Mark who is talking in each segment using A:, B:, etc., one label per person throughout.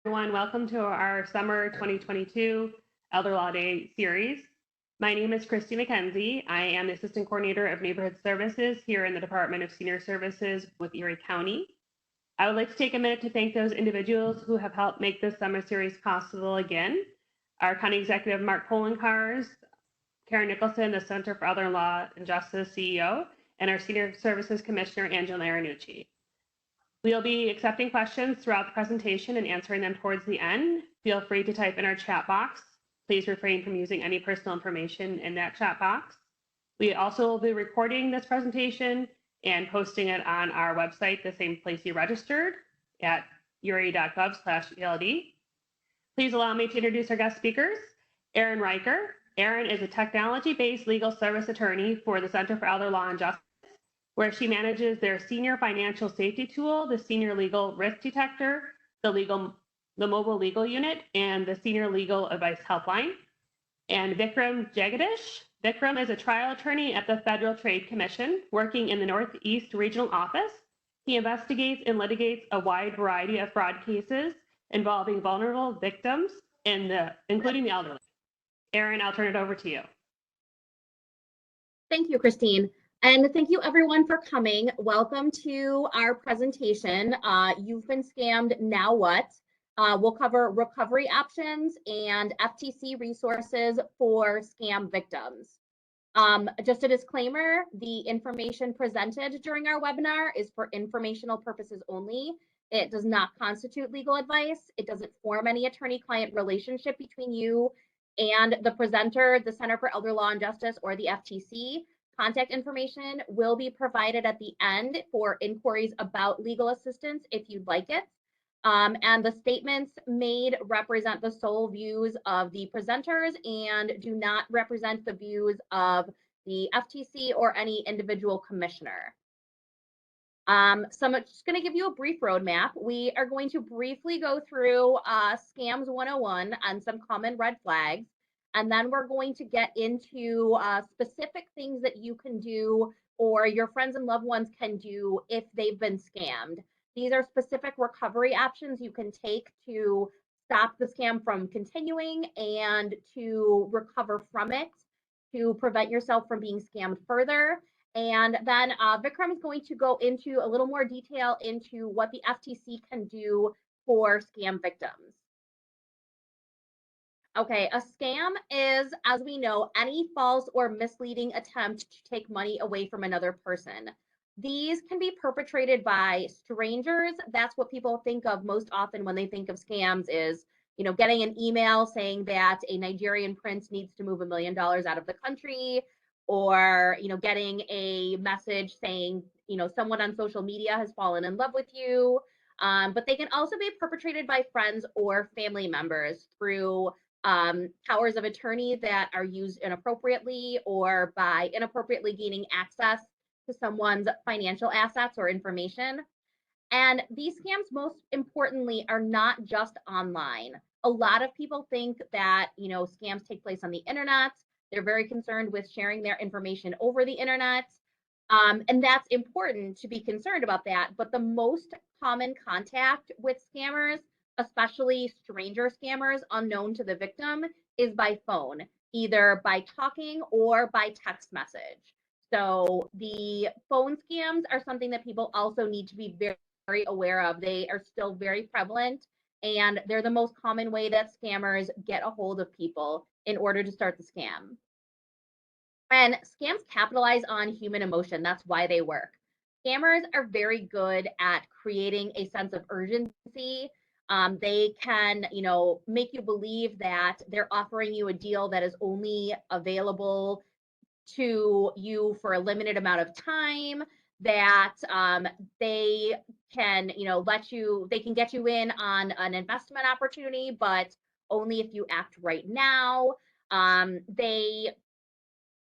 A: Everyone. Welcome to our summer 2022 Elder Law Day series. My name is Christy McKenzie. I am the Assistant Coordinator of Neighborhood Services here in the Department of Senior Services with Erie County. I would like to take a minute to thank those individuals who have helped make this summer series possible again. Our County Executive Mark Polenkars, Karen Nicholson, the Center for Elder Law and Justice CEO, and our Senior Services Commissioner, Angela Aranucci. We'll be accepting questions throughout the presentation and answering them towards the end. Feel free to type in our chat box. Please refrain from using any personal information in that chat box. We also will be recording this presentation and posting it on our website, the same place you registered, at erie.gov/ELD. Please allow me to introduce our guest speakers. Erin Riker. Erin is a technology-based legal service attorney for the Center for Elder Law and Justice, where she manages their senior financial safety tool, the Senior Legal Risk Detector, the mobile legal unit, and the Senior Legal Advice Helpline. And Vikram Jagadish. Vikram is a trial attorney at the Federal Trade Commission, working in the Northeast Regional Office. He investigates and litigates a wide variety of fraud cases involving vulnerable victims, including the elderly. Erin, I'll turn it over to you.
B: Thank you, Christine. And thank you everyone for coming. Welcome to our presentation. You've been scammed, now what? We'll cover recovery options and FTC resources for scam victims. Just a disclaimer, the information presented during our webinar is for informational purposes only. It does not constitute legal advice. It doesn't form any attorney-client relationship between you and the presenter, the Center for Elder Law and Justice, or the FTC. Contact information will be provided at the end for inquiries about legal assistance if you'd like it. And the statements made represent the sole views of the presenters and do not represent the views of the FTC or any individual commissioner. So I'm just going to give you a brief roadmap. We are going to briefly go through Scams 101 and some common red flags. And then we're going to get into specific things that you can do or your friends and loved ones can do if they've been scammed. These are specific recovery options you can take to stop the scam from continuing and to recover from it, to prevent yourself from being scammed further. And then Vikram is going to go into a little more detail into what the FTC can do for scam victims. Okay, a scam is, as we know, any false or misleading attempt to take money away from another person. These can be perpetrated by strangers. That's what people think of most often when they think of scams is, you know, getting an email saying that a Nigerian prince needs to move $1 million out of the country, or, you know, getting a message saying, you know, someone on social media has fallen in love with you. But they can also be perpetrated by friends or family members through powers of attorney that are used inappropriately or by inappropriately gaining access to someone's financial assets or information. And these scams, most importantly, are not just online. A lot of people think that, you know, scams take place on the internet. They're very concerned with sharing their information over the internet. And that's important to be concerned about that. But the most common contact with scammers, especially stranger scammers unknown to the victim, is by phone, either by talking or by text message. So the phone scams are something that people also need to be very aware of. They are still very prevalent, and they're the most common way that scammers get a hold of people in order to start the scam. And scams capitalize on human emotion. That's why they work. Scammers are very good at creating a sense of urgency. They can, you know, make you believe that they're offering you a deal that is only available to you for a limited amount of time, that they can, you know, they can get you in on an investment opportunity, but only if you act right now. They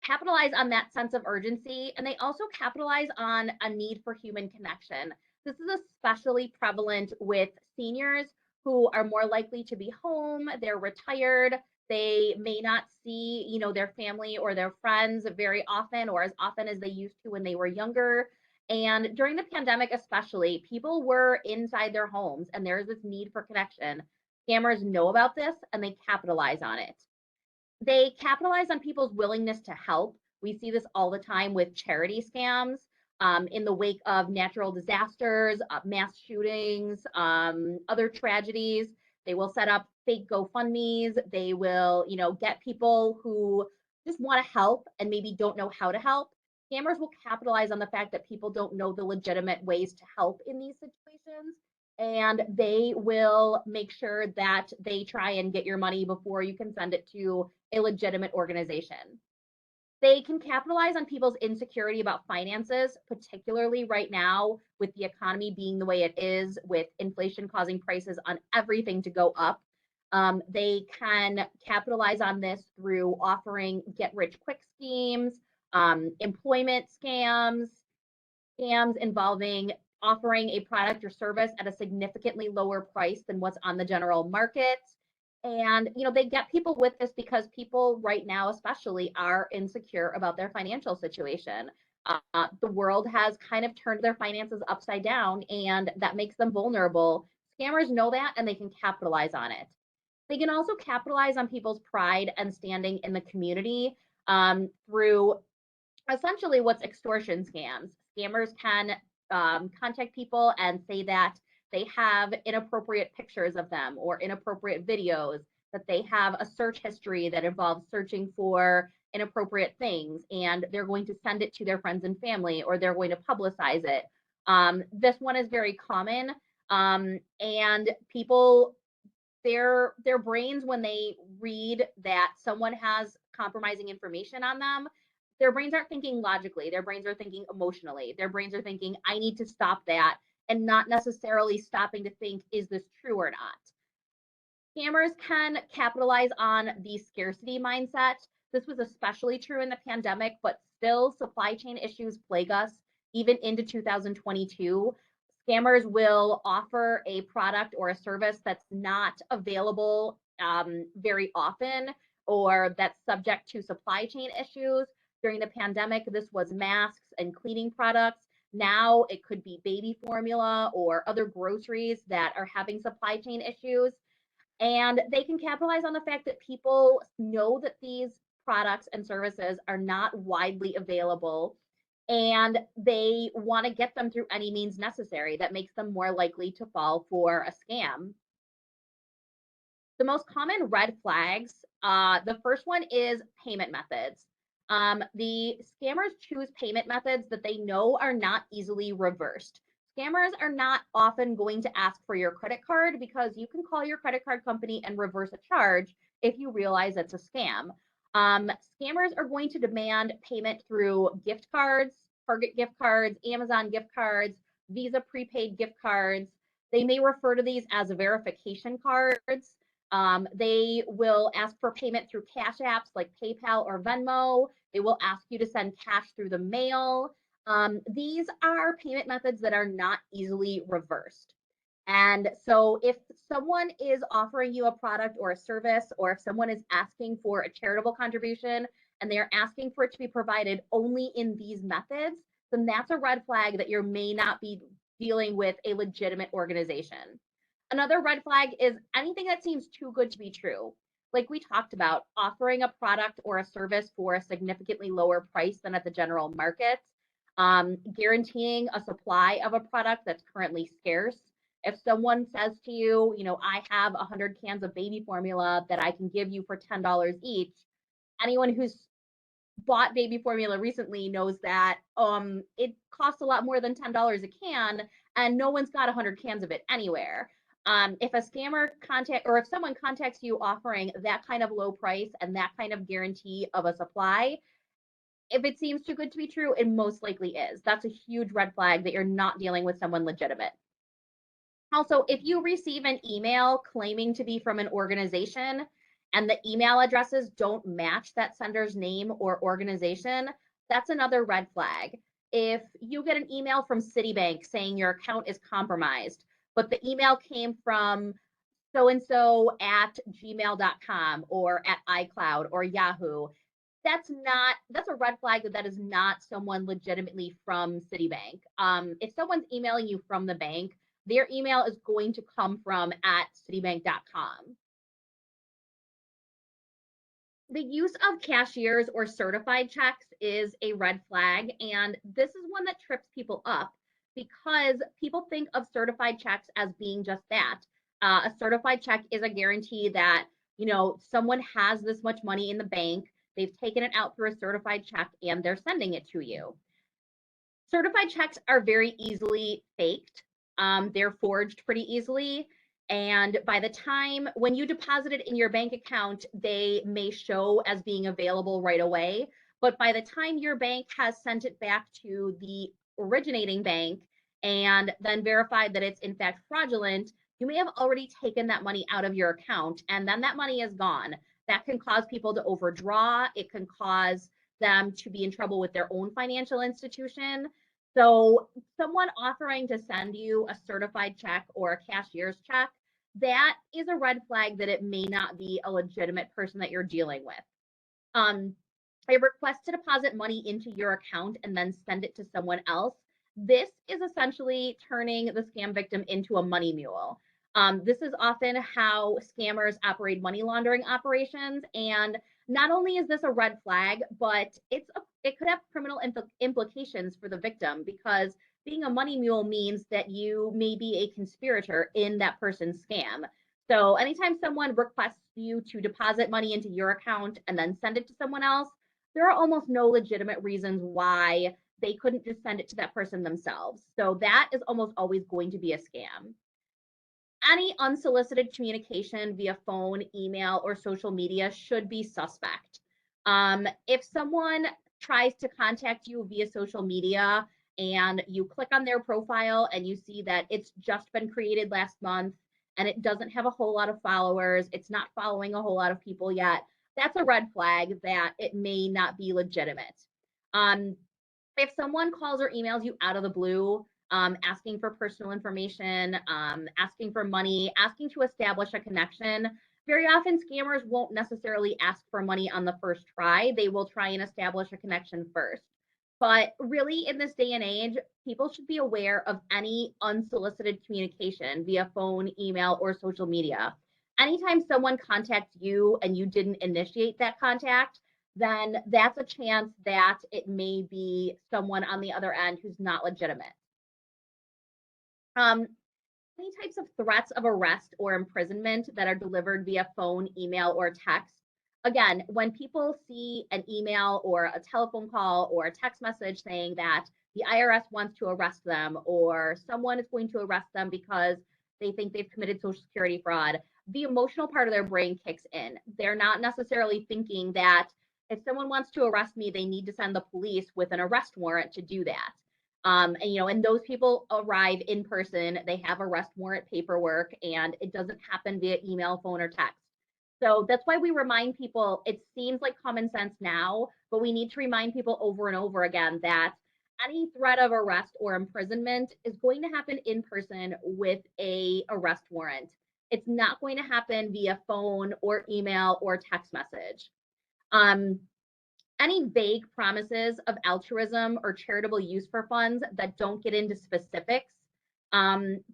B: capitalize on that sense of urgency, and they also capitalize on a need for human connection. This is especially prevalent with seniors who are more likely to be home, they're retired, they may not see, you know, their family or their friends very often or as often as they used to when they were younger. And during the pandemic, especially, people were inside their homes and there's this need for connection. Scammers know about this and they capitalize on it. They capitalize on people's willingness to help. We see this all the time with charity scams in the wake of natural disasters, mass shootings, other tragedies. They will set up fake GoFundMe's. They will, get people who just want to help and maybe don't know how to help. Scammers will capitalize on the fact that people don't know the legitimate ways to help in these situations, and they will make sure that they try and get your money before you can send it to a legitimate organization. They can capitalize on people's insecurity about finances, particularly right now with the economy being the way it is, with inflation causing prices on everything to go up. They can capitalize on this through offering get rich quick schemes, employment scams involving offering a product or service at a significantly lower price than what's on the general market. And they get people with this because people right now especially are insecure about their financial situation. The world has kind of turned their finances upside down, and that makes them vulnerable. Scammers know that, and they can capitalize on it. They can also capitalize on people's pride and standing in the community through essentially what's extortion scams. Scammers can contact people and say that they have inappropriate pictures of them or inappropriate videos, that they have a search history that involves searching for inappropriate things, and they're going to send it to their friends and family, or they're going to publicize it. This one is very common, and people, their brains, when they read that someone has compromising information on them, their brains aren't thinking logically, their brains are thinking emotionally, their brains are thinking, I need to stop that, and not necessarily stopping to think, is this true or not? Scammers can capitalize on the scarcity mindset. This was especially true in the pandemic, but still supply chain issues plague us even into 2022. Scammers will offer a product or a service that's not available very often, or that's subject to supply chain issues. During the pandemic, this was masks and cleaning products. Now it could be baby formula or other groceries that are having supply chain issues. And they can capitalize on the fact that people know that these products and services are not widely available, and they want to get them through any means necessary that makes them more likely to fall for a scam. The most common red flags, the first one is payment methods. The scammers choose payment methods that they know are not easily reversed. Scammers are not often going to ask for your credit card because you can call your credit card company and reverse a charge if you realize it's a scam. Scammers are going to demand payment through gift cards, Target gift cards, Amazon gift cards, Visa prepaid gift cards. They may refer to these as verification cards. They will ask for payment through cash apps like PayPal or Venmo. They will ask you to send cash through the mail. These are payment methods that are not easily reversed. And so if someone is offering you a product or a service, or if someone is asking for a charitable contribution and they're asking for it to be provided only in these methods, then that's a red flag that you may not be dealing with a legitimate organization. Another red flag is anything that seems too good to be true. Like we talked about, offering a product or a service for a significantly lower price than at the general market, guaranteeing a supply of a product that's currently scarce. If someone says to you, I have 100 cans of baby formula that I can give you for $10 each, anyone who's bought baby formula recently knows that it costs a lot more than $10 a can, and no one's got 100 cans of it anywhere. If a scammer or if someone contacts you offering that kind of low price and that kind of guarantee of a supply, if it seems too good to be true, it most likely is. That's a huge red flag that you're not dealing with someone legitimate. Also, if you receive an email claiming to be from an organization and the email addresses don't match that sender's name or organization, that's another red flag. If you get an email from Citibank saying your account is compromised, but the email came from so and so at gmail.com or at iCloud or Yahoo, that's a red flag that is not someone legitimately from Citibank. If someone's emailing you from the bank, their email is going to come from @citibank.com. The use of cashiers or certified checks is a red flag, and this is one that trips people up because people think of certified checks as being just that. A certified check is a guarantee that, someone has this much money in the bank, they've taken it out through a certified check, and they're sending it to you. Certified checks are very easily faked. They're forged pretty easily. And by the time when you deposit it in your bank account, they may show as being available right away. But by the time your bank has sent it back to the originating bank and then verified that it's in fact fraudulent, you may have already taken that money out of your account, and then that money is gone. That can cause people to overdraw. It can cause them to be in trouble with their own financial institution. So someone offering to send you a certified check or a cashier's check, that is a red flag that it may not be a legitimate person that you're dealing with. A request to deposit money into your account and then send it to someone else. This is essentially turning the scam victim into a money mule. This is often how scammers operate money laundering operations. And not only is this a red flag, but it could have criminal implications for the victim, because being a money mule means that you may be a conspirator in that person's scam. So anytime someone requests you to deposit money into your account and then send it to someone else, there are almost no legitimate reasons why they couldn't just send it to that person themselves. So that is almost always going to be a scam. Any unsolicited communication via phone, email, or social media should be suspect. If someone tries to contact you via social media and you click on their profile and you see that it's just been created last month and it doesn't have a whole lot of followers, it's not following a whole lot of people yet, that's a red flag that it may not be legitimate. If someone calls or emails you out of the blue, asking for personal information, asking for money, asking to establish a connection, very often scammers won't necessarily ask for money on the first try. They will try and establish a connection first. But really, in this day and age, people should be aware of any unsolicited communication via phone, email, or social media. Anytime someone contacts you and you didn't initiate that contact, then that's a chance that it may be someone on the other end who's not legitimate. Any types of threats of arrest or imprisonment that are delivered via phone, email, or text. Again, when people see an email or a telephone call or a text message saying that the IRS wants to arrest them or someone is going to arrest them because they think they've committed Social Security fraud, the emotional part of their brain kicks in. They're not necessarily thinking that if someone wants to arrest me, they need to send the police with an arrest warrant to do that. And those people arrive in person, they have arrest warrant paperwork, and it doesn't happen via email, phone, or text. So that's why we remind people, it seems like common sense now, but we need to remind people over and over again that any threat of arrest or imprisonment is going to happen in person with a arrest warrant. It's not going to happen via phone or email or text message. Any vague promises of altruism or charitable use for funds that don't get into specifics.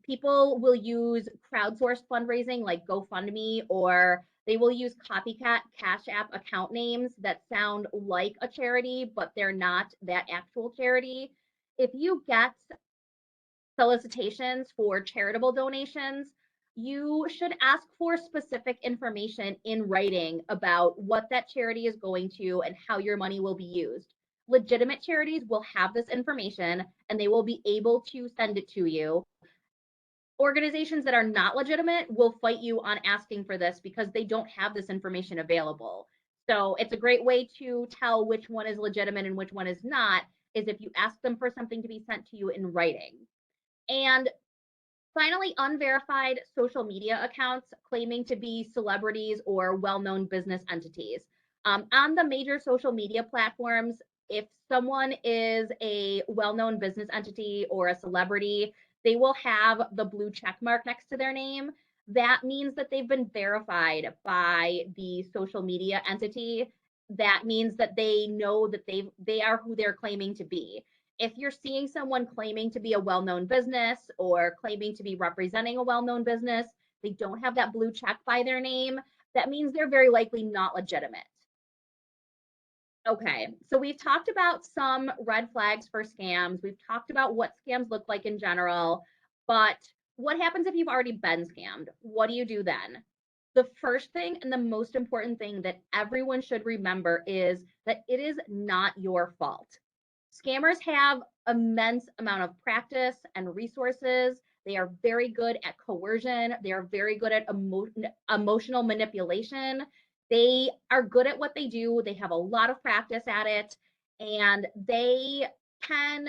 B: People will use crowdsourced fundraising like GoFundMe, or they will use copycat Cash App account names that sound like a charity, but they're not that actual charity. If you get solicitations for charitable donations, you should ask for specific information in writing about what that charity is going to and how your money will be used. Legitimate charities will have this information and they will be able to send it to you. Organizations that are not legitimate will fight you on asking for this because they don't have this information available. So it's a great way to tell which one is legitimate and which one is not, is if you ask them for something to be sent to you in writing. And finally, unverified social media accounts claiming to be celebrities or well-known business entities. On the major social media platforms, if someone is a well-known business entity or a celebrity, they will have the blue check mark next to their name. That means that they've been verified by the social media entity. That means that they know that they are who they're claiming to be. If you're seeing someone claiming to be a well-known business or claiming to be representing a well-known business, they don't have that blue check by their name, that means they're very likely not legitimate. Okay, so we've talked about some red flags for scams. We've talked about what scams look like in general, but what happens if you've already been scammed? What do you do then? The first thing and the most important thing that everyone should remember is that it is not your fault. Scammers have immense amount of practice and resources. They are very good at coercion. They are very good at emotional manipulation. They are good at what they do. They have a lot of practice at it, and they can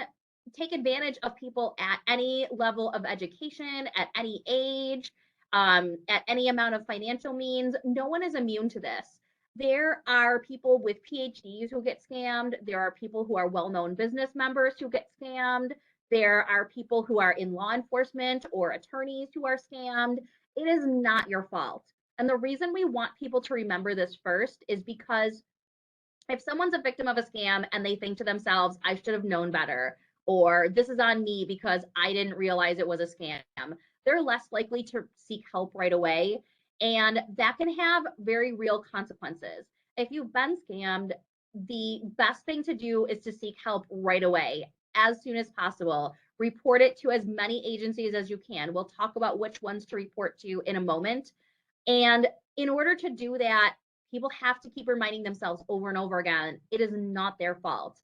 B: take advantage of people at any level of education, at any age, at any amount of financial means. No one is immune to this. There are people with PhDs who get scammed. There are people who are well-known business members who get scammed. There are people who are in law enforcement or attorneys who are scammed. It is not your fault. And the reason we want people to remember this first is because if someone's a victim of a scam and they think to themselves, I should have known better, or this is on me because I didn't realize it was a scam, they're less likely to seek help right away. And that can have very real consequences. If you've been scammed, the best thing to do is to seek help right away, as soon as possible. Report it to as many agencies as you can. We'll talk about which ones to report to in a moment. And in order to do that, people have to keep reminding themselves over and over again, it is not their fault.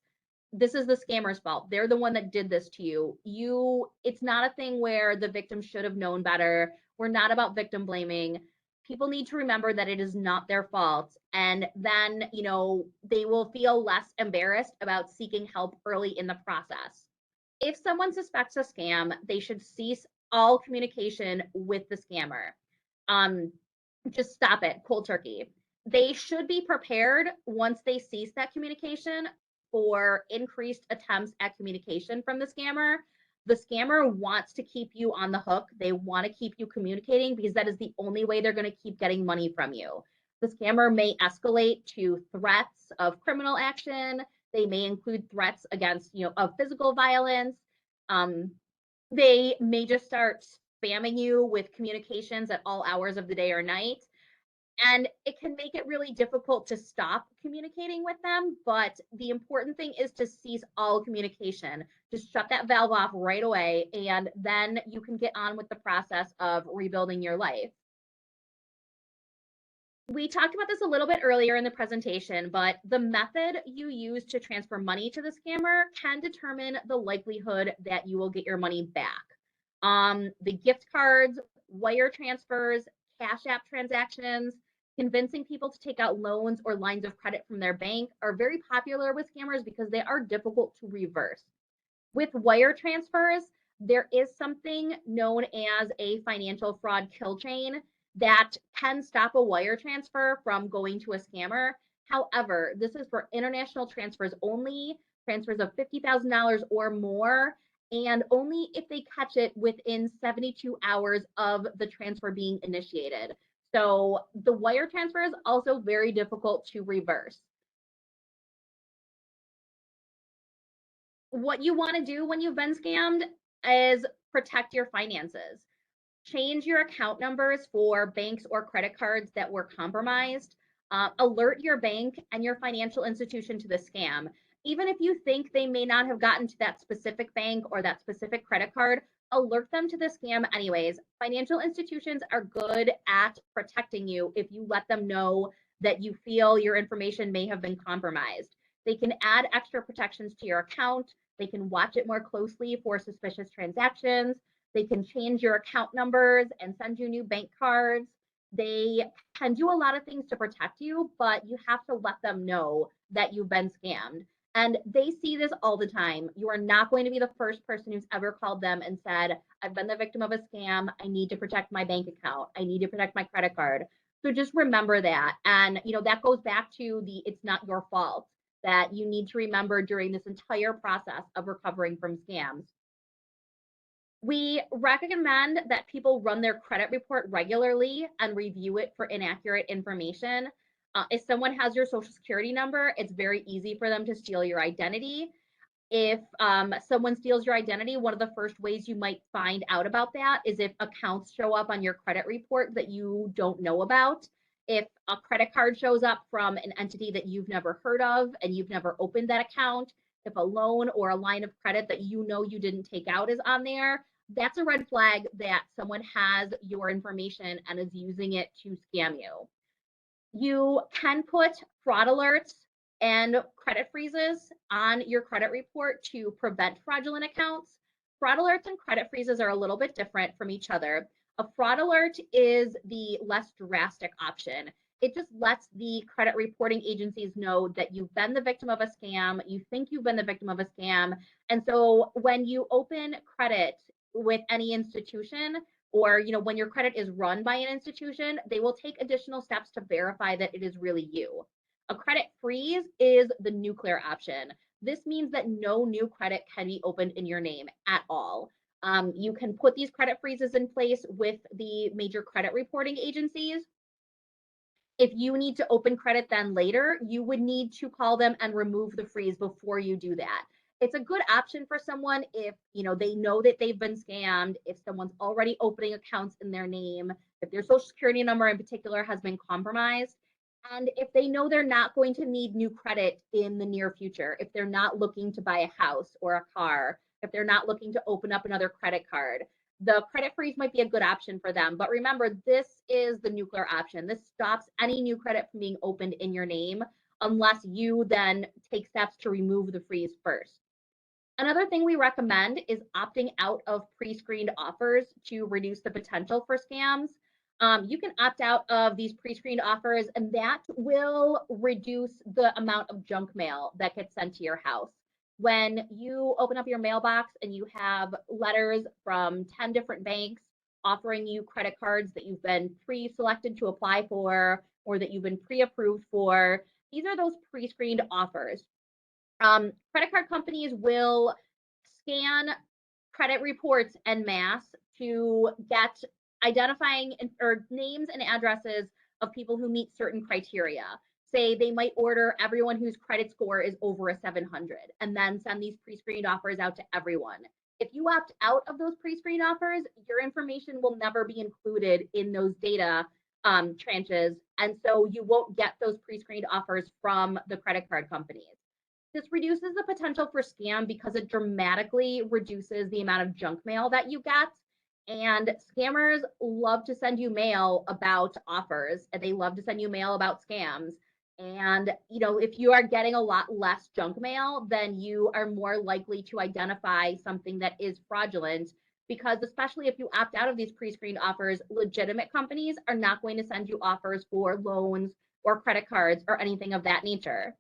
B: This is the scammer's fault. They're the one that did this to you. It's not a thing where the victim should have known better. We're not about victim blaming. People need to remember that it is not their fault. And then, they will feel less embarrassed about seeking help early in the process. If someone suspects a scam, they should cease all communication with the scammer. Just stop it cold turkey. They should be prepared once they cease that communication for increased attempts at communication from the scammer. The scammer wants to keep you on the hook. They want to keep you communicating because that is the only way they're going to keep getting money from you. The scammer may escalate to threats of criminal action. They may include threats against, of physical violence. They may just start spamming you with communications at all hours of the day or night. And it can make it really difficult to stop communicating with them. But the important thing is to cease all communication. Just shut that valve off right away. And then you can get on with the process of rebuilding your life. We talked about this a little bit earlier in the presentation, but the method you use to transfer money to the scammer can determine the likelihood that you will get your money back. The gift cards, wire transfers, Cash App transactions, convincing people to take out loans or lines of credit from their bank are very popular with scammers because they are difficult to reverse. With wire transfers, there is something known as a financial fraud kill chain that can stop a wire transfer from going to a scammer. However, this is for international transfers only, transfers of $50,000 or more, and only if they catch it within 72 hours of the transfer being initiated. So the wire transfer is also very difficult to reverse. What you want to do when you've been scammed is protect your finances. Change your account numbers for banks or credit cards that were compromised. Alert your bank and your financial institution to the scam. Even if you think they may not have gotten to that specific bank or that specific credit card, alert them to the scam anyways. Financial institutions are good at protecting you if you let them know that you feel your information may have been compromised. They can add extra protections to your account. They can watch it more closely for suspicious transactions. They can change your account numbers and send you new bank cards. They can do a lot of things to protect you, but you have to let them know that you've been scammed. And they see this all the time. You are not going to be the first person who's ever called them and said, I've been the victim of a scam. I need to protect my bank account. I need to protect my credit card. So just remember that. And, that goes back to it's not your fault, that you need to remember during this entire process of recovering from scams. We recommend that people run their credit report regularly and review it for inaccurate information. If someone has your social security number, it's very easy for them to steal your identity. If someone steals your identity, one of the first ways you might find out about that is if accounts show up on your credit report that you don't know about. If a credit card shows up from an entity that you've never heard of and you've never opened that account, if a loan or a line of credit that you know you didn't take out is on there, that's a red flag that someone has your information and is using it to scam you. You can put fraud alerts and credit freezes on your credit report to prevent fraudulent accounts. Fraud alerts and credit freezes are a little bit different from each other. A fraud alert is the less drastic option. It just lets the credit reporting agencies know that you've been the victim of a scam, you think you've been the victim of a scam. And so when you open credit with any institution, or when your credit is run by an institution, they will take additional steps to verify that it is really you. A credit freeze is the nuclear option. This means that no new credit can be opened in your name at all. You can put these credit freezes in place with the major credit reporting agencies. If you need to open credit then later, you would need to call them and remove the freeze before you do that. It's a good option for someone if they know that they've been scammed, if someone's already opening accounts in their name, if their social security number in particular has been compromised, and if they know they're not going to need new credit in the near future, if they're not looking to buy a house or a car, if they're not looking to open up another credit card, the credit freeze might be a good option for them. But remember, this is the nuclear option. This stops any new credit from being opened in your name unless you then take steps to remove the freeze first. Another thing we recommend is opting out of pre-screened offers to reduce the potential for scams. You can opt out of these pre-screened offers, and that will reduce the amount of junk mail that gets sent to your house. When you open up your mailbox and you have letters from 10 different banks offering you credit cards that you've been pre-selected to apply for or that you've been pre-approved for, these are those pre-screened offers. Credit card companies will scan credit reports en masse to get identifying or names and addresses of people who meet certain criteria. Say they might order everyone whose credit score is over a 700 and then send these pre-screened offers out to everyone. If you opt out of those pre-screened offers, your information will never be included in those data tranches. And so you won't get those pre-screened offers from the credit card companies. This reduces the potential for scam because it dramatically reduces the amount of junk mail that you get. And scammers love to send you mail about offers, and they love to send you mail about scams. And if you are getting a lot less junk mail, then you are more likely to identify something that is fraudulent, because especially if you opt out of these pre-screened offers, legitimate companies are not going to send you offers for loans or credit cards or anything of that nature.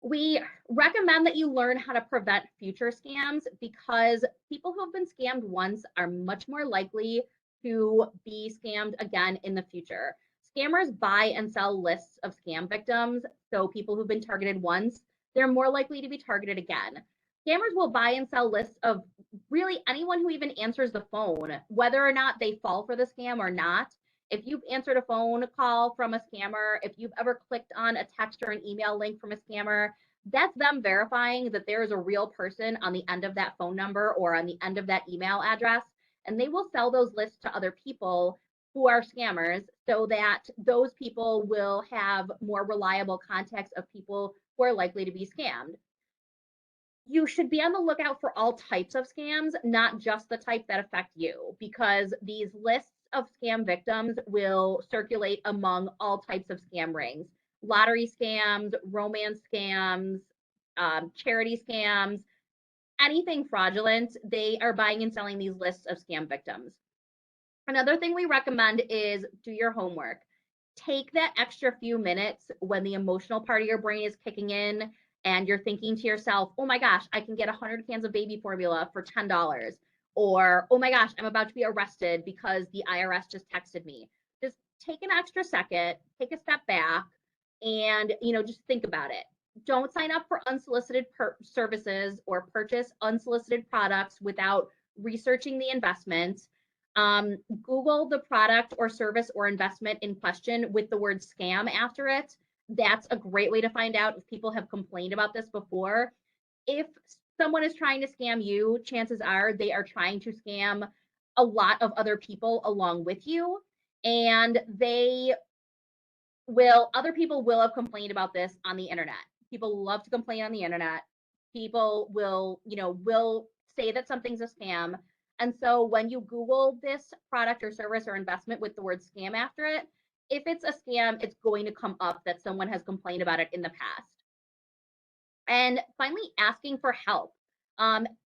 B: We recommend that you learn how to prevent future scams because people who have been scammed once are much more likely to be scammed again in the future. Scammers buy and sell lists of scam victims. So people who've been targeted once, they're more likely to be targeted again. Scammers will buy and sell lists of really anyone who even answers the phone, whether or not they fall for the scam or not. If you've answered a phone call from a scammer, if you've ever clicked on a text or an email link from a scammer, that's them verifying that there is a real person on the end of that phone number or on the end of that email address. And they will sell those lists to other people who are scammers so that those people will have more reliable contacts of people who are likely to be scammed. You should be on the lookout for all types of scams, not just the type that affect you, because these lists of scam victims will circulate among all types of scam rings: lottery scams, romance scams, charity scams, anything fraudulent. They are buying and selling these lists of scam victims. Another thing we recommend is do your homework. Take that extra few minutes when the emotional part of your brain is kicking in and you're thinking to yourself, oh my gosh, I can get 100 cans of baby formula for $10. Or, oh my gosh, I'm about to be arrested because the IRS just texted me. Just take an extra second, take a step back, and just think about it. Don't sign up for unsolicited services or purchase unsolicited products without researching the investment. Google the product or service or investment in question with the word scam after it. That's a great way to find out if people have complained about this before. If someone is trying to scam you, chances are they are trying to scam a lot of other people along with you. And other people will have complained about this on the internet. People love to complain on the internet. People will say that something's a scam. And so when you Google this product or service or investment with the word scam after it, if it's a scam, it's going to come up that someone has complained about it in the past. And finally, asking for help.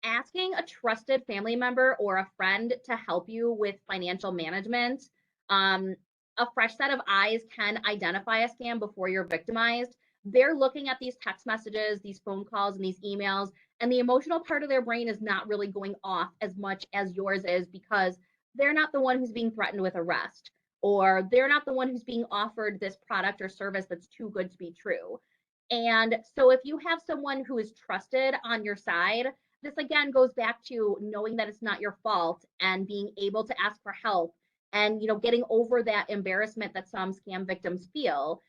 B: Asking a trusted family member or a friend to help you with financial management. A fresh set of eyes can identify a scam before you're victimized. They're looking at these text messages, these phone calls, and these emails, and the emotional part of their brain is not really going off as much as yours is because they're not the one who's being threatened with arrest, or they're not the one who's being offered this product or service that's too good to be true. And so if you have someone who is trusted on your side, this again goes back to knowing that it's not your fault and being able to ask for help and getting over that embarrassment that some scam victims feel.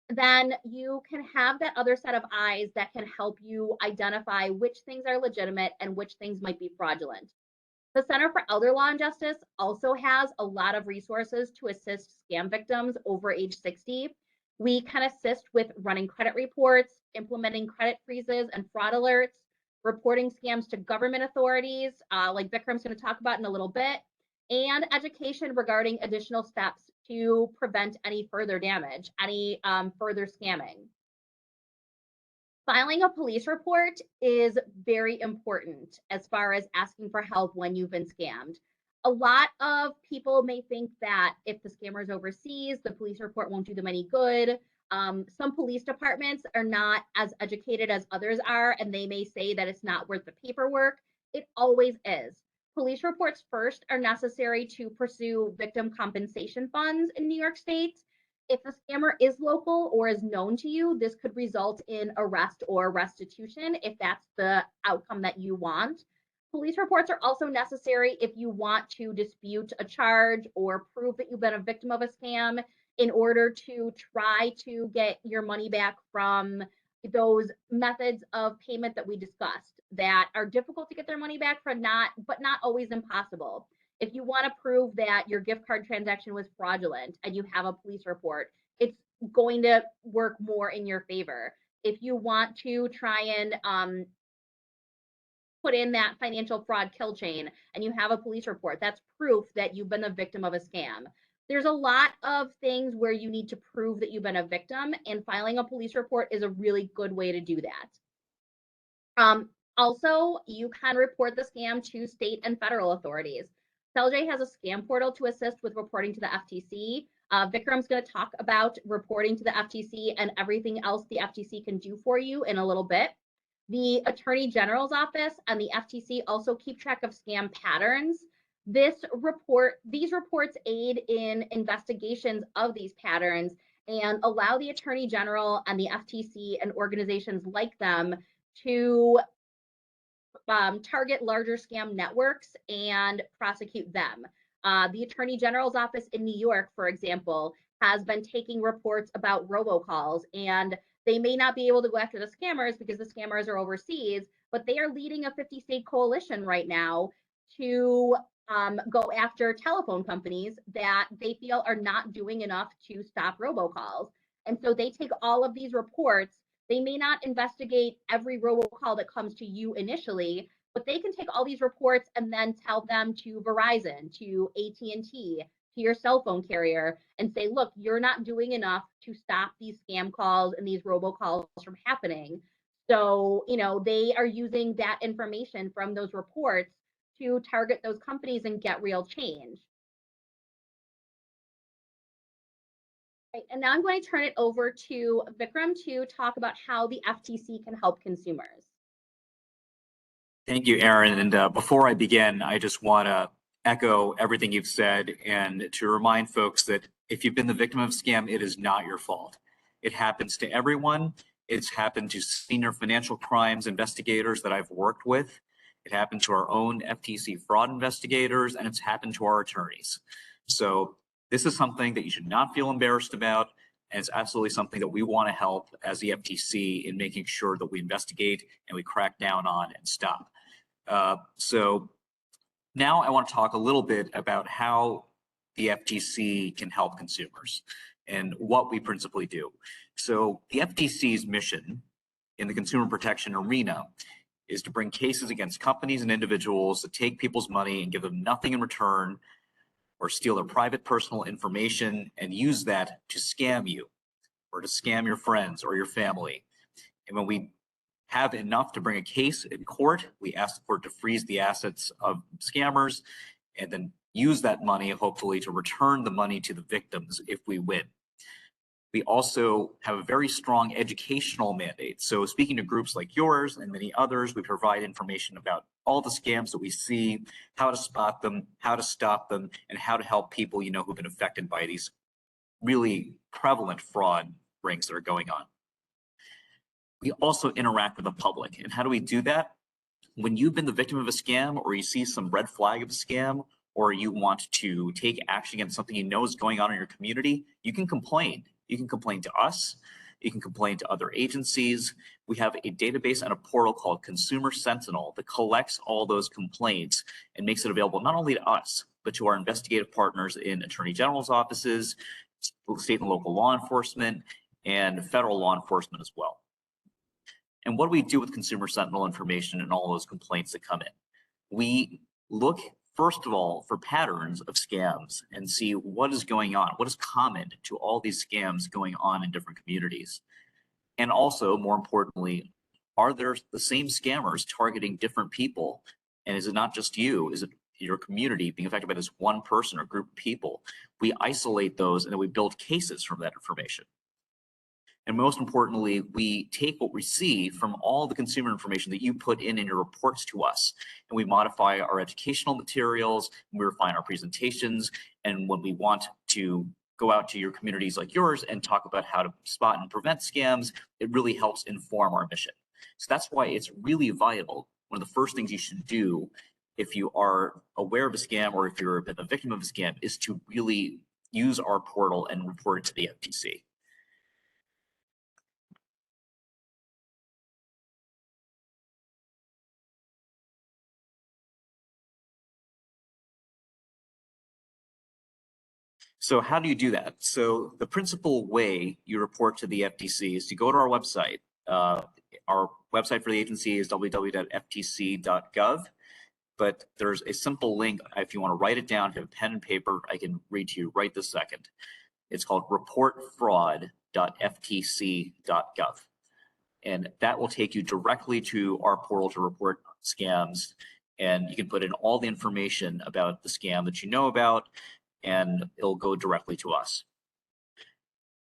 B: Then you can have that other set of eyes that can help you identify which things are legitimate and which things might be fraudulent. The Center for Elder Law and Justice also has a lot of resources to assist scam victims over age 60. We can assist with running credit reports, implementing credit freezes and fraud alerts, reporting scams to government authorities, like Vikram's going to talk about in a little bit, and education regarding additional steps to prevent any further damage, any further scamming. Filing a police report is very important as far as asking for help when you've been scammed. A lot of people may think that if the scammer is overseas, the police report won't do them any good. Some police departments are not as educated as others are, and they may say that it's not worth the paperwork. It always is. Police reports first are necessary to pursue victim compensation funds in New York State. If the scammer is local or is known to you, this could result in arrest or restitution if that's the outcome that you want. Police reports are also necessary if you want to dispute a charge or prove that you've been a victim of a scam in order to try to get your money back from those methods of payment that we discussed that are difficult to get their money back from, but not always impossible. If you want to prove that your gift card transaction was fraudulent and you have a police report, it's going to work more in your favor. If you want to try and put in that financial fraud kill chain and you have a police report, that's proof that you've been the victim of a scam. There's a lot of things where you need to prove that you've been a victim, and filing a police report is a really good way to do that. Also, you can report the scam to state and federal authorities. CellJ has a scam portal to assist with reporting to the FTC. Vikram's going to talk about reporting to the FTC and everything else the FTC can do for you in a little bit. The Attorney General's office and the FTC also keep track of scam patterns. These reports aid in investigations of these patterns and allow the Attorney General and the FTC and organizations like them to target larger scam networks and prosecute them. The Attorney General's office in New York, for example, has been taking reports about robocalls, and they may not be able to go after the scammers because the scammers are overseas, but they are leading a 50-state coalition right now to go after telephone companies that they feel are not doing enough to stop robocalls. And so they take all of these reports. They may not investigate every robocall that comes to you initially, but they can take all these reports and then tell them to Verizon, to AT&T, to your cell phone carrier and say, look, you're not doing enough to stop these scam calls and these robocalls from happening. So, they are using that information from those reports to target those companies and get real change. Right, and now I'm going to turn it over to Vikram to talk about how the FTC can help consumers.
C: Thank you, Erin. And before I begin, I just want to echo everything you've said and to remind folks that if you've been the victim of a scam, it is not your fault. It happens to everyone. It's happened to senior financial crimes investigators that I've worked with. It happened to our own FTC fraud investigators, and it's happened to our attorneys. So this is something that you should not feel embarrassed about. And it's absolutely something that we want to help as the FTC in making sure that we investigate and we crack down on and stop. So now I want to talk a little bit about how the FTC can help consumers and what we principally do. So the FTC's mission in the consumer protection arena is to bring cases against companies and individuals that take people's money and give them nothing in return, or steal their private personal information and use that to scam you or to scam your friends or your family. And when we have enough to bring a case in court, we ask the court to freeze the assets of scammers and then use that money, hopefully, to return the money to the victims if we win. We also have a very strong educational mandate. So speaking to groups like yours and many others, we provide information about all the scams that we see, how to spot them, how to stop them, and how to help people, who've been affected by these really prevalent fraud rings that are going on. We also interact with the public. And how do we do that? When you've been the victim of a scam, or you see some red flag of a scam, or you want to take action against something you know is going on in your community, you can complain. You can complain to us. You can complain to other agencies. We have a database and a portal called Consumer Sentinel that collects all those complaints and makes it available not only to us, but to our investigative partners in attorney general's offices, state and local law enforcement, and federal law enforcement as well. And what do we do with Consumer Sentinel information and all those complaints that come in? We look, first of all, for patterns of scams and see what is going on, what is common to all these scams going on in different communities. And also, more importantly, are there the same scammers targeting different people? And is it not just you? Is it your community being affected by this one person or group of people? We isolate those and then we build cases from that information. And most importantly, we take what we see from all the consumer information that you put in your reports to us, and we modify our educational materials, and we refine our presentations. And when we want to go out to your communities like yours and talk about how to spot and prevent scams, it really helps inform our mission. So that's why it's really vital. One of the first things you should do if you are aware of a scam or if you're a victim of a scam is to really use our portal and report it to the FTC. So how do you do that? So the principal way you report to the FTC is to go to our website. Our website for the agency is www.ftc.gov, but there's a simple link. If you want to write it down, have a pen and paper, I can read to you right this second. It's called reportfraud.ftc.gov. And that will take you directly to our portal to report scams. And you can put in all the information about the scam that you know about, and it'll go directly to us.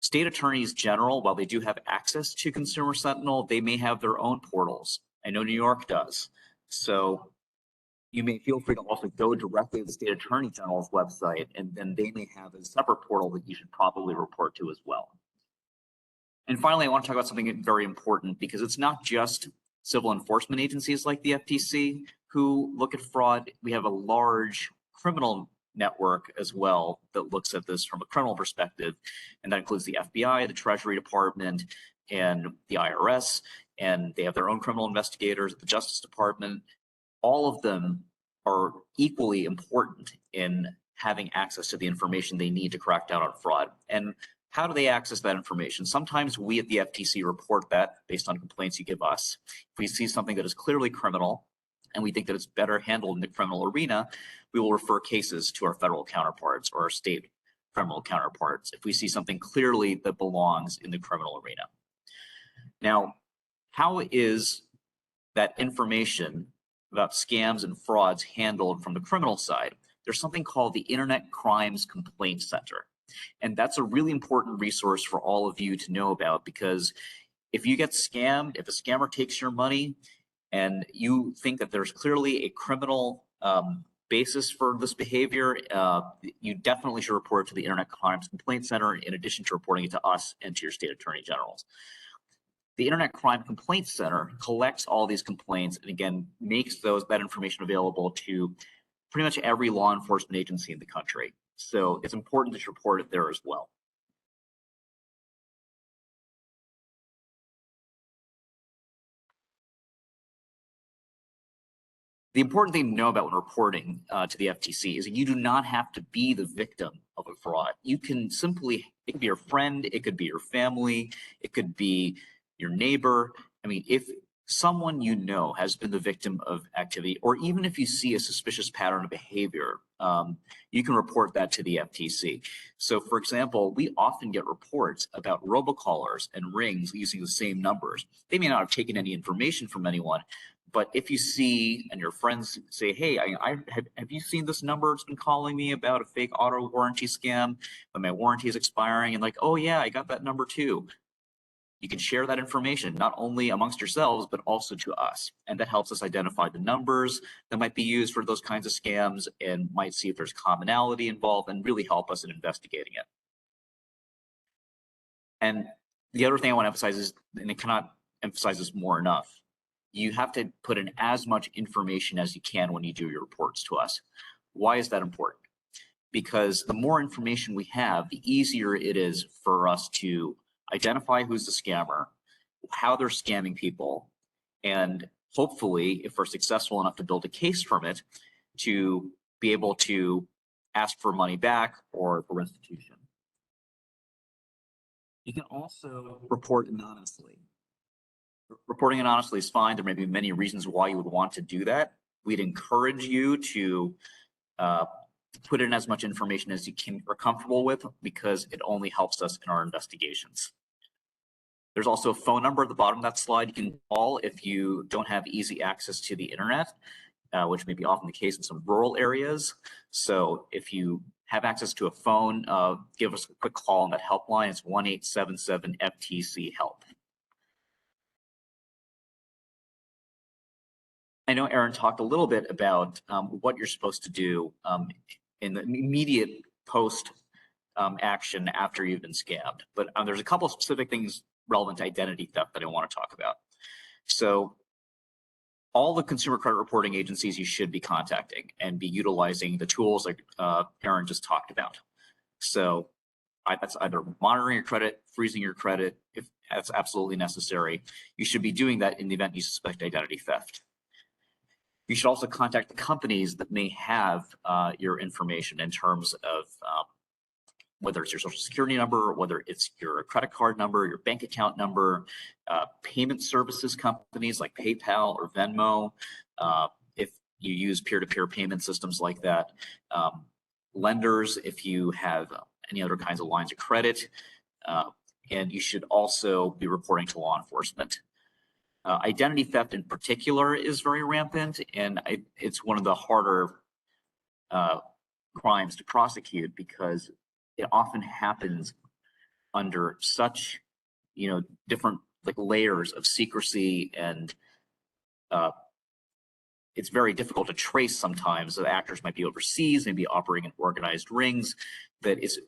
C: State attorneys general, while they do have access to Consumer Sentinel, they may have their own portals. I know New York does. So you may feel free to also go directly to the state attorney general's website, and then they may have a separate portal that you should probably report to as well. And finally, I want to talk about something very important, because it's not just civil enforcement agencies like the FTC who look at fraud. We have a large criminal network as well that looks at this from a criminal perspective, and that includes the FBI, the Treasury Department, and the IRS, and they have their own criminal investigators at the Justice Department. All of them are equally important in having access to the information they need to crack down on fraud. And how do they access that information? Sometimes we at the FTC report that based on complaints you give us. If we see something that is clearly criminal and we think that it's better handled in the criminal arena, we will refer cases to our federal counterparts or our state criminal counterparts if we see something clearly that belongs in the criminal arena. Now, how is that information about scams and frauds handled from the criminal side? There's something called the Internet Crimes Complaint Center. And that's a really important resource for all of you to know about, because if you get scammed, if a scammer takes your money and you think that there's clearly a criminal basis for this behavior, you definitely should report it to the Internet Crimes Complaint Center in addition to reporting it to us and to your state attorney generals. The Internet Crime Complaint Center collects all these complaints and again makes that information available to pretty much every law enforcement agency in the country. So it's important that you report it there as well. The important thing to know about when reporting to the FTC is that you do not have to be the victim of a fraud. You can simply, it could be your friend, it could be your family, it could be your neighbor. I mean, if someone you know has been the victim of activity, or even if you see a suspicious pattern of behavior, you can report that to the FTC. So for example, we often get reports about robocallers and rings using the same numbers. They may not have taken any information from anyone, but if you see and your friends say, hey, have you seen this number? It's been calling me about a fake auto warranty scam when my warranty is expiring, and like, oh yeah, I got that number too. You can share that information not only amongst yourselves, but also to us. And that helps us identify the numbers that might be used for those kinds of scams and might see if there's commonality involved and really help us in investigating it. And the other thing I want to emphasize is, and I cannot emphasize this more enough, you have to put in as much information as you can when you do your reports to us. Why is that important? Because the more information we have, the easier it is for us to identify who's the scammer, how they're scamming people, and hopefully, if we're successful enough to build a case from it, to be able to ask for money back or for restitution. You can also report anonymously. Reporting anonymously is fine. There may be many reasons why you would want to do that. We'd encourage you to put in as much information as you can are comfortable with, because it only helps us in our investigations. There's also a phone number at the bottom of that slide you can call if you don't have easy access to the internet, which may be often the case in some rural areas. So if you have access to a phone, give us a quick call on that helpline. It's 1-877-FTC-HELP. I know Aaron talked a little bit about what you're supposed to do in the immediate post action after you've been scammed, but there's a couple of specific things relevant to identity theft that I want to talk about. So all the consumer credit reporting agencies you should be contacting and be utilizing the tools like Aaron just talked about. So that's either monitoring your credit, freezing your credit, if that's absolutely necessary. You should be doing that in the event you suspect identity theft. You should also contact the companies that may have your information in terms of whether it's your social security number, whether it's your credit card number, your bank account number, payment services companies like PayPal or Venmo, if you use peer-to-peer payment systems like that, lenders if you have any other kinds of lines of credit, and you should also be reporting to law enforcement. Identity theft in particular is very rampant, and it's one of the harder crimes to prosecute because it often happens under such, different layers of secrecy, and it's very difficult to trace sometimes. The actors might be overseas, maybe operating in organized rings, that it's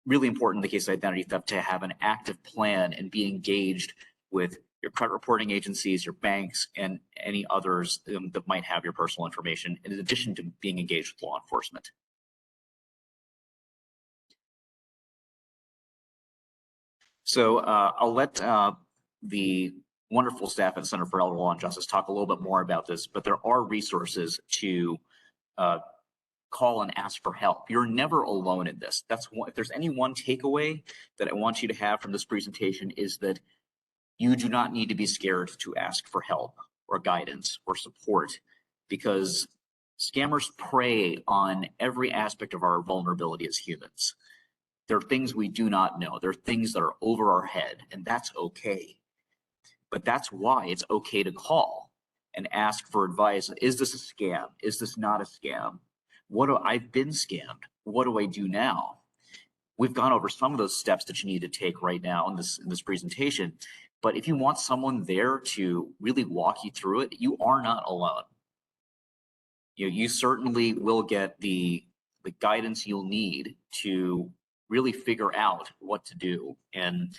C: really important in the case of identity theft to have an active plan and be engaged with your credit reporting agencies, your banks, and any others that might have your personal information, in addition to being engaged with law enforcement. So I'll let the wonderful staff at the Center for Elder Law and Justice talk a little bit more about this, but there are resources to call and ask for help. You're never alone in this. That's one, if there's any one takeaway that I want you to have from this presentation, is that you do not need to be scared to ask for help or guidance or support, because scammers prey on every aspect of our vulnerability as humans. There are things we do not know. There are things that are over our head, and that's okay. But that's why it's okay to call and ask for advice. Is this a scam? Is this not a scam? I've been scammed. What do I do now? We've gone over some of those steps that you need to take right now in this presentation. But if you want someone there to really walk you through it, you are not alone. You certainly will get the guidance you'll need to really figure out what to do. And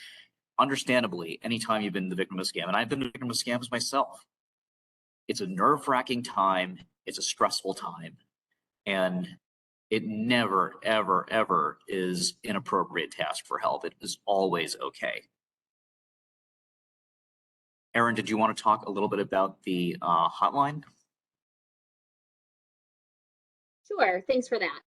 C: understandably, anytime you've been the victim of a scam, and I've been the victim of scams myself, it's a nerve-wracking time, it's a stressful time, and it never, ever, ever is inappropriate to ask for help. It is always okay. Aaron, did you want to talk a little bit about the hotline?
B: Sure, thanks for that.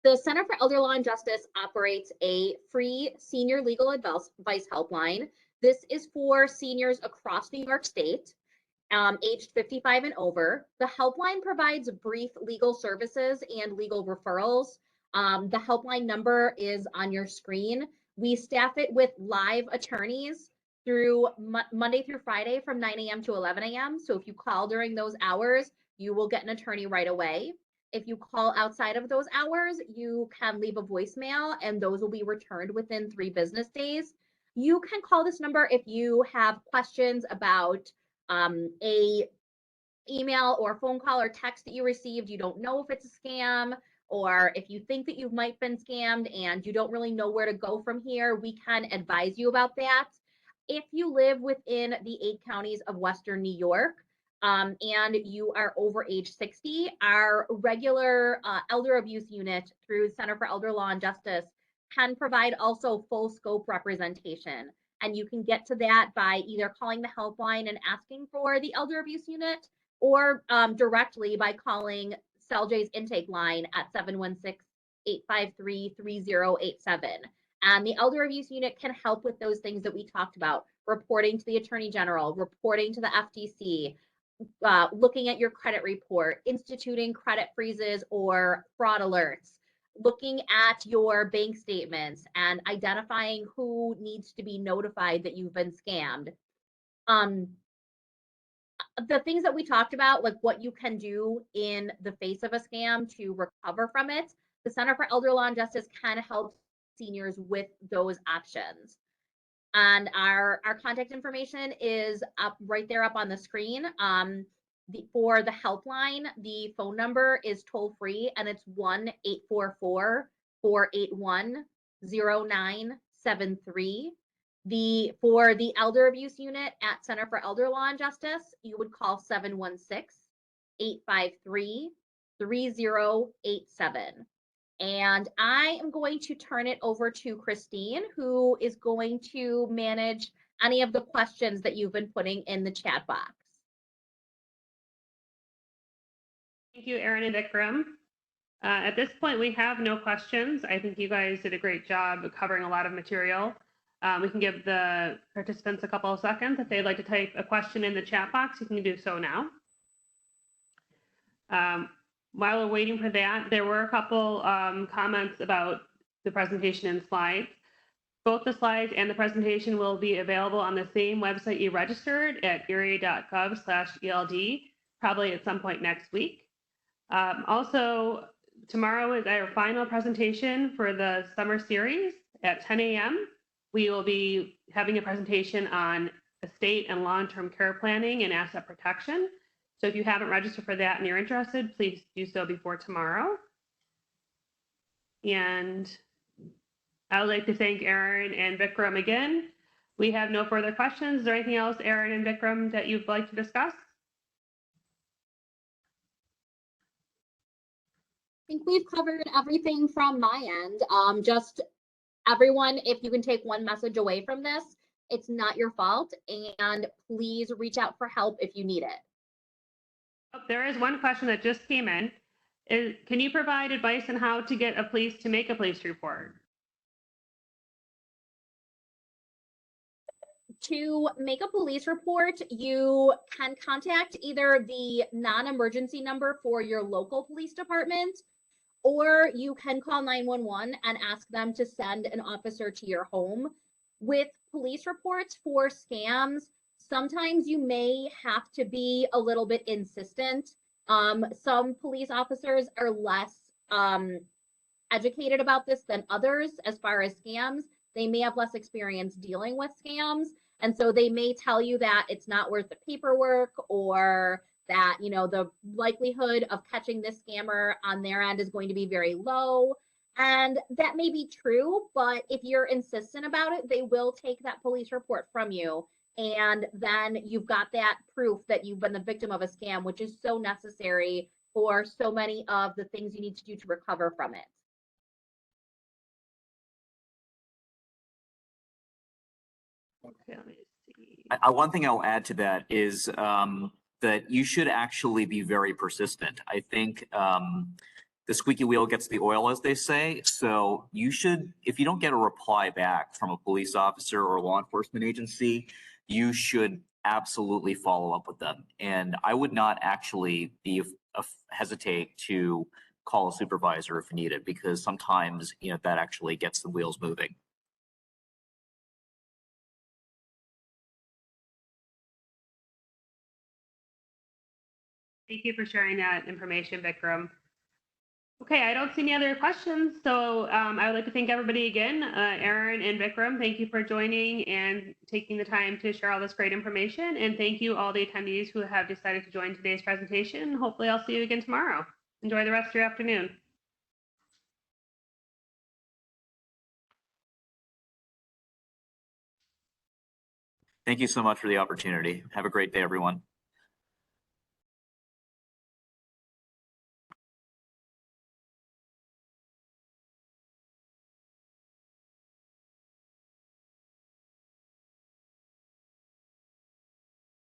B: The Center for Elder Law and Justice operates a free senior legal advice helpline. This is for seniors across New York State, aged 55 and over. The helpline provides brief legal services and legal referrals. The helpline number is on your screen. We staff it with live attorneys through Monday through Friday from 9 a.m. to 11 a.m. So if you call during those hours, you will get an attorney right away. If you call outside of those hours, you can leave a voicemail and those will be returned within 3 business days. You can call this number if you have questions about a email or phone call or text that you received. You don't know if it's a scam, or if you think that you might been scammed and you don't really know where to go from here, we can advise you about that. If you live within the 8 counties of Western New York, and you are over age 60, our regular elder abuse unit through Center for Elder Law and Justice can provide also full scope representation. And you can get to that by either calling the helpline and asking for the elder abuse unit, or directly by calling CELJ's intake line at 716-853-3087. And the elder abuse unit can help with those things that we talked about: reporting to the Attorney General, reporting to the FTC, looking at your credit report, instituting credit freezes or fraud alerts, looking at your bank statements and identifying who needs to be notified that you've been scammed. The things that we talked about, like what you can do in the face of a scam to recover from it, the Center for Elder Law and Justice can help seniors with those options. And our contact information is up right there up on the screen. For the helpline, the phone number is toll free and it's 1-844-481-0973. For the elder abuse unit at Center for Elder Law and Justice, you would call 716-853-3087. And I am going to turn it over to Christine, who is going to manage any of the questions that you've been putting in the chat box.
A: Thank you, Erin and Vikram. At this point, we have no questions. I think you guys did a great job of covering a lot of material. We can give the participants a couple of seconds. If they'd like to type a question in the chat box, you can do so now. While we're waiting for that, there were a couple comments about the presentation and slides. Both the slides and the presentation will be available on the same website you registered at erie.gov/ELD, probably at some point next week. Also, tomorrow is our final presentation for the summer series at 10 a.m. We will be having a presentation on estate and long-term care planning and asset protection. So if you haven't registered for that and you're interested, please do so before tomorrow. And I would like to thank Erin and Vikram again. We have no further questions. Is there anything else, Erin and Vikram, that you'd like to discuss?
B: I think we've covered everything from my end. Just everyone, if you can take one message away from this, it's not your fault, and please reach out for help if you need it.
A: There is one question that just came in. Can you provide advice on how to get a police to make a police report?
B: To make a police report, you can contact either the non-emergency number for your local police department, or you can call 911 and ask them to send an officer to your home. With police reports for scams, sometimes you may have to be a little bit insistent. Some police officers are less educated about this than others as far as scams. They may have less experience dealing with scams. And so they may tell you that it's not worth the paperwork, or that, you know, the likelihood of catching this scammer on their end is going to be very low. And that may be true, but if you're insistent about it, they will take that police report from you. And then you've got that proof that you've been the victim of a scam, which is so necessary for so many of the things you need to do to recover from it.
A: Okay, let me see.
C: One thing I'll add to that is that you should actually be very persistent. I think the squeaky wheel gets the oil, as they say. So you should, if you don't get a reply back from a police officer or a law enforcement agency, you should absolutely follow up with them. And I would not actually hesitate to call a supervisor if needed, because sometimes, that actually gets the wheels moving.
A: Thank you for sharing that information, Vikram. Okay, I don't see any other questions, so I would like to thank everybody again. Aaron and Vikram, thank you for joining and taking the time to share all this great information. And thank you all the attendees who have decided to join today's presentation. Hopefully I'll see you again tomorrow. Enjoy the rest of your afternoon.
C: Thank you so much for the opportunity. Have a great day, everyone.